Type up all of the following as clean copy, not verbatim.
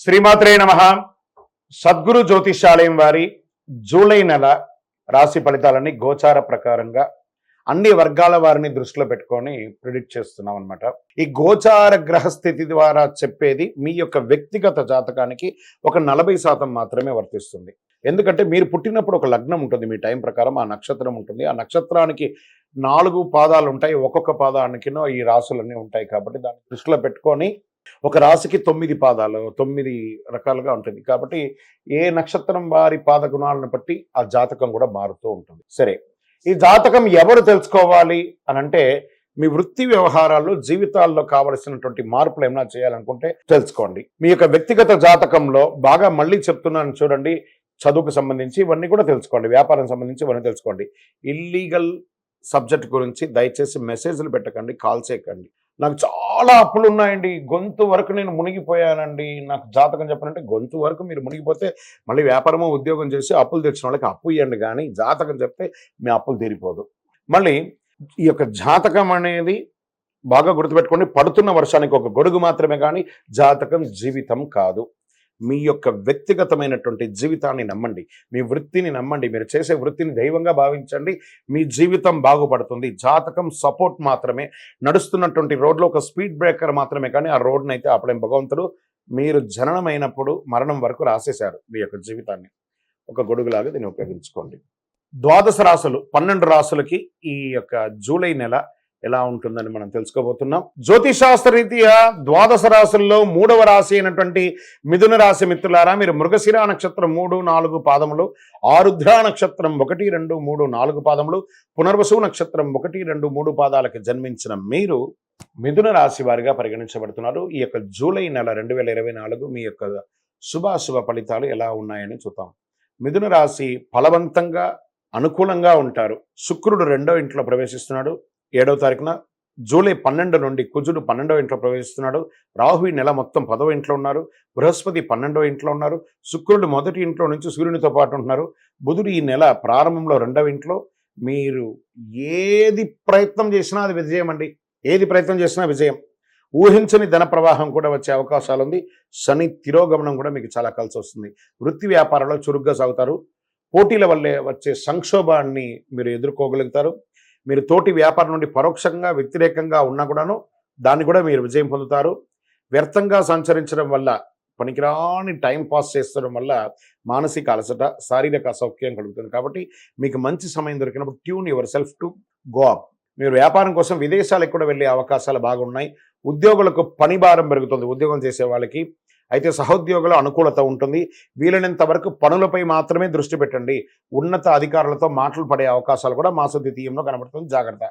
శ్రీమాత్రే నమః. సద్గురు జ్యోతిషాలయం వారి జూలై నెల రాశి ఫలితాలని గోచార ప్రకారంగా అన్ని వర్గాల వారిని దృష్టిలో పెట్టుకొని ప్రిడిక్ట్ చేస్తున్నాం అనమాట. ఈ గోచార గ్రహస్థితి ద్వారా చెప్పేది మీ యొక్క వ్యక్తిగత జాతకానికి ఒక 40% మాత్రమే వర్తిస్తుంది. ఎందుకంటే మీరు పుట్టినప్పుడు ఒక లగ్నం ఉంటుంది, మీ టైం ప్రకారం ఆ నక్షత్రం ఉంటుంది. ఆ నక్షత్రానికి 4 పాదాలు ఉంటాయి, ఒక్కొక్క పాదానికినో ఈ రాసులన్నీ ఉంటాయి. కాబట్టి దాన్ని దృష్టిలో పెట్టుకొని ఒక రాశికి 9 పాదాలు, 9 రకాలుగా ఉంటుంది. కాబట్టి ఏ నక్షత్రం వారి పాద గుణాలను బట్టి ఆ జాతకం కూడా మారుతూ ఉంటుంది. సరే, ఈ జాతకం ఎవరు తెలుసుకోవాలి అని అంటే, మీ వృత్తి వ్యవహారాల్లో జీవితాల్లో కావలసినటువంటి మార్పులు ఏమైనా చేయాలనుకుంటే తెలుసుకోండి. మీ యొక్క వ్యక్తిగత జాతకంలో బాగా మళ్ళీ చెప్తున్నాను చూడండి, చదువుకు సంబంధించి ఇవన్నీ కూడా తెలుసుకోండి, వ్యాపారం సంబంధించి ఇవన్నీ తెలుసుకోండి. ఇల్లీగల్ సబ్జెక్ట్ గురించి దయచేసి మెసేజ్లు పెట్టకండి, కాల్ చేయకండి. నాకు చాలా అప్పులు ఉన్నాయండి, గొంతు వరకు నేను మునిగిపోయానండి, నాకు జాతకం చెప్పనంటే గొంతు వరకు మీరు మునిగిపోతే మళ్ళీ వ్యాపారమో ఉద్యోగం చేసి అప్పులు తెచ్చిన వాళ్ళకి అప్పు ఇవ్వండి, కానీ జాతకం చెప్తే మీ అప్పులు తీరిపోదు. మళ్ళీ ఈ యొక్క జాతకం అనేది బాగా గుర్తుపెట్టుకోండి, పడుతున్న వర్షానికి ఒక గొడుగు మాత్రమే, కానీ జాతకం జీవితం కాదు. మీ యొక్క వ్యక్తిగతమైనటువంటి జీవితాన్ని నమ్మండి, మీ వృత్తిని నమ్మండి, మీరు చేసే వృత్తిని దైవంగా భావించండి, మీ జీవితం బాగుపడుతుంది. జాతకం సపోర్ట్ మాత్రమే, నడుస్తున్నటువంటి రోడ్లో ఒక స్పీడ్ బ్రేకర్ మాత్రమే, కానీ ఆ రోడ్ని అయితే అప్పుడేం భగవంతుడు మీరు జననమైనప్పుడు మరణం వరకు రాసేశారు. మీ యొక్క జీవితాన్ని ఒక గొడుగులాగా దీన్ని ఉపయోగించుకోండి. 12 రాసులు, 12 రాసులకి ఈ యొక్క జూలై నెల ఎలా ఉంటుందని మనం తెలుసుకోబోతున్నాం. జ్యోతిశాస్త్ర రీత్యా 12 రాశుల్లో 3వ రాశి అయినటువంటి మిథున రాశి మిత్రులారా, మీరు మృగశిర నక్షత్రం 3, 4 పాదములు, ఆరుద్ర నక్షత్రం 1, 2, 3, 4 పాదములు, పునర్వసు నక్షత్రం 1, 2, 3 పాదాలకు జన్మించిన మీరు మిథున రాశి వారిగా పరిగణించబడుతున్నారు. ఈ యొక్క జూలై నెల 2024 మీ యొక్క శుభాశుభ ఫలితాలు ఎలా ఉన్నాయని చూద్దాం. మిథున రాశి ఫలవంతంగా అనుకూలంగా ఉంటారు. శుక్రుడు 2వ ఇంట్లో ప్రవేశిస్తున్నాడు 7వ తారీఖున. జూలై 12 నుండి కుజుడు 12వ ఇంట్లో ప్రవేశిస్తున్నాడు. రాహు ఈ నెల మొత్తం 10వ ఇంట్లో ఉన్నారు. బృహస్పతి 12వ ఇంట్లో ఉన్నారు. శుక్రుడు 1వ ఇంట్లో నుంచి సూర్యునితో పాటు ఉంటున్నారు. బుధుడు ఈ నెల ప్రారంభంలో 2వ ఇంట్లో. మీరు ఏది ప్రయత్నం చేసినా అది విజయం అండి, ఏది ప్రయత్నం చేసినా విజయం. ఊహించని ధన ప్రవాహం కూడా వచ్చే అవకాశాలు ఉంది. శని తిరోగమనం కూడా మీకు చాలా కలిసి వస్తుంది. వృత్తి వ్యాపారంలో చురుగ్గా సాగుతారు. పోటీల వల్లే వచ్చే సంక్షోభాన్ని మీరు ఎదుర్కోగలుగుతారు. మీరు తోటి వ్యాపారం నుండి పరోక్షంగా వ్యతిరేకంగా ఉన్నా కూడాను దాన్ని కూడా మీరు విజయం పొందుతారు. వ్యర్థంగా సంచరించడం వల్ల, పనికిరాని టైం పాస్ చేస్తడం వల్ల మానసిక అలసట, శారీరక అసౌఖ్యం కలుగుతుంది. కాబట్టి మీకు మంచి సమయం దొరికినప్పుడు tune your self to go up. మీరు వ్యాపారం కోసం విదేశాలకు కూడా వెళ్ళే అవకాశాలు బాగున్నాయి. ఉద్యోగులకు పని భారం పెరుగుతుంది, ఉద్యోగం చేసే వాళ్ళకి. అయితే సహోద్యోగుల అనుకూలత ఉంటుంది. వీలైనంత వరకు పనులపై మాత్రమే దృష్టి పెట్టండి. ఉన్నత అధికారులతో మాటలు పడే అవకాశాలు కూడా మాస ద్వితీయంలో కనబడుతుంది, జాగ్రత్త.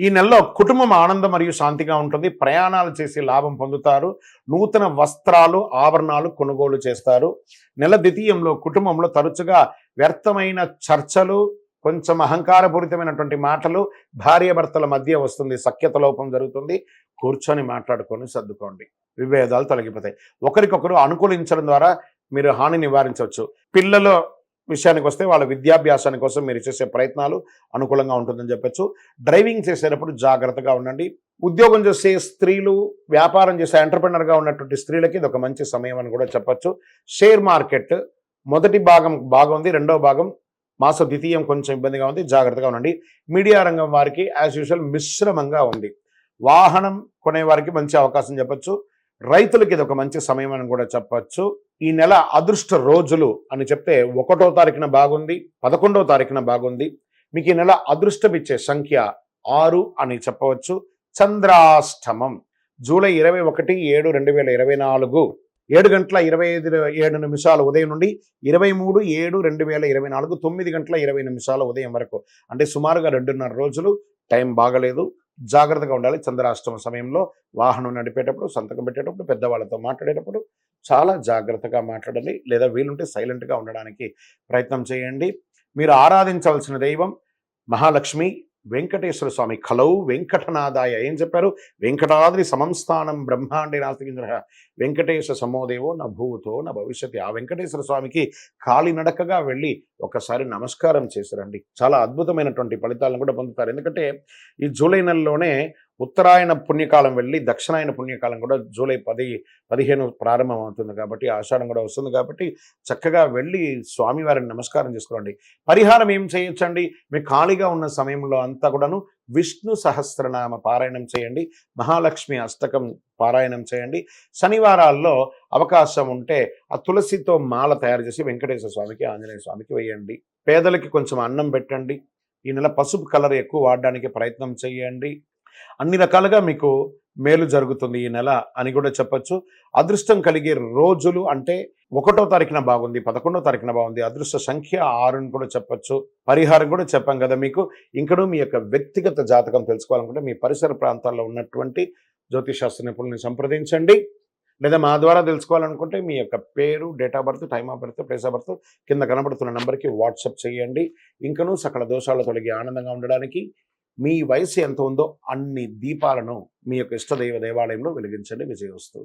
ఈ నెలలో కుటుంబం ఆనందం మరియు శాంతిగా ఉంటుంది. ప్రయాణాలు చేసి లాభం పొందుతారు. నూతన వస్త్రాలు, ఆభరణాలు కొనుగోలు చేస్తారు. నెల ద్వితీయంలో కుటుంబంలో తరచుగా వ్యర్థమైన చర్చలు, కొంచెం అహంకారపూరితమైనటువంటి మాటలు భార్యాభర్తల మధ్య వస్తుంది. సఖ్యత లోపం జరుగుతుంది. కూర్చొని మాట్లాడుకొని సర్దుకోండి, విభేదాలు తొలగిపోతాయి. ఒకరికొకరు అనుకూలించడం ద్వారా మీరు హాని నివారించవచ్చు. పిల్లల విషయానికి వస్తే వాళ్ళ విద్యాభ్యాసాని కోసం మీరు చేసే ప్రయత్నాలు అనుకూలంగా ఉంటుందని చెప్పచ్చు. డ్రైవింగ్ చేసేటప్పుడు జాగ్రత్తగా ఉండండి. ఉద్యోగం చేసే స్త్రీలు, వ్యాపారం చేసే ఎంటర్‌ప్రెన్యూర్‌గా ఉన్నటువంటి స్త్రీలకి ఇది ఒక మంచి సమయం అని కూడా చెప్పచ్చు. షేర్ మార్కెట్ మొదటి భాగం బాగుంది, 2వ భాగం మాస ద్వితీయం కొంచెం ఇబ్బందిగా ఉంది, జాగ్రత్తగా ఉండండి. మీడియా రంగం వారికి యాజ్ యూజువల్ మిశ్రమంగా ఉంది. వాహనం కొనేవారికి మంచి అవకాశం చెప్పచ్చు. రైతులకి ఇది ఒక మంచి సమయం అని కూడా చెప్పచ్చు. ఈ నెల అదృష్ట రోజులు అని చెప్తే 1వ తారీఖున బాగుంది, 11వ తారీఖున బాగుంది. మీకు ఈ నెల అదృష్టం ఇచ్చే సంఖ్య 6 అని చెప్పవచ్చు. చంద్రాష్టమం జూలై 21/7/2024 7:25 ఉదయం నుండి 23/7/2024 9:20 ఉదయం వరకు, అంటే సుమారుగా 2.5 రోజులు. టైం బాగలేదు, జాగ్రత్తగా ఉండాలి. చంద్రాష్టమ సమయంలో వాహనం నడిపేటప్పుడు, సంతకం పెట్టేటప్పుడు, పెద్దవాళ్ళతో మాట్లాడేటప్పుడు చాలా జాగ్రత్తగా మాట్లాడాలి, లేదా వీలుంటే సైలెంట్గా ఉండడానికి ప్రయత్నం చేయండి. మీరు ఆరాధించవలసిన దైవం మహాలక్ష్మి, వెంకటేశ్వర స్వామి. కలౌ వెంకటనాథాయ. ఏం చెప్పారు? వెంకటాద్రి సమంస్థానం బ్రహ్మాండే నాస్తికింద్ర వెంకటేశ సమోదేవో న భూతో న భవిష్యతి. ఆ వెంకటేశ్వర స్వామికి కాలినడకగా వెళ్ళి ఒకసారి నమస్కారం చేశారండి. చాలా అద్భుతమైనటువంటి ఫలితాలను కూడా పొందుతారు. ఎందుకంటే ఈ జూలై నెలలోనే ఉత్తరాయణ పుణ్యకాలం వెళ్ళి దక్షిణాయన పుణ్యకాలం కూడా జూలై 15 ప్రారంభం అవుతుంది కాబట్టి ఆషాఢం కూడా వస్తుంది కాబట్టి చక్కగా వెళ్ళి స్వామివారిని నమస్కారం చేసుకోండి. పరిహారం ఏం చేయొచ్చండి? మీకు ఖాళీగా ఉన్న సమయంలో అంతా కూడాను విష్ణు సహస్రనామ పారాయణం చేయండి, మహాలక్ష్మి అష్టకం పారాయణం చేయండి. శనివారాల్లో అవకాశం ఉంటే ఆ తులసితో మాల తయారు చేసి వెంకటేశ్వర స్వామికి, ఆంజనేయ స్వామికి వేయండి. పేదలకి కొంచెం అన్నం పెట్టండి. ఈ నెల పసుపు కలర్ ఎక్కువ వాడడానికి ప్రయత్నం చేయండి. అన్ని రకాలుగా మీకు మేలు జరుగుతుంది ఈ నెల అని కూడా చెప్పొచ్చు. అదృష్టం కలిగే రోజులు అంటే 1వ తారీఖున బాగుంది, 11వ తారీఖున బాగుంది. అదృష్ట సంఖ్య 6 అని కూడా చెప్పొచ్చు. పరిహారం కూడా చెప్పాం కదా మీకు. ఇంకనూ మీ యొక్క వ్యక్తిగత జాతకం తెలుసుకోవాలనుకుంటే మీ పరిసర ప్రాంతాల్లో ఉన్నటువంటి జ్యోతిషాస్త్ర నిపుణుల్ని సంప్రదించండి. లేదా మా ద్వారా తెలుసుకోవాలనుకుంటే మీ యొక్క పేరు, date of birth, time of birth, place of birth కింద కనబడుతున్న నెంబర్కి వాట్సాప్ చేయండి. ఇంకనూ సకల దోషాలు తొలగి ఆనందంగా ఉండడానికి మీ వయసు ఎంత ఉందో అన్ని దీపాలను మీ యొక్క ఇష్టదైవ దేవాలయంలో వెలిగించండి. విజయోస్తు.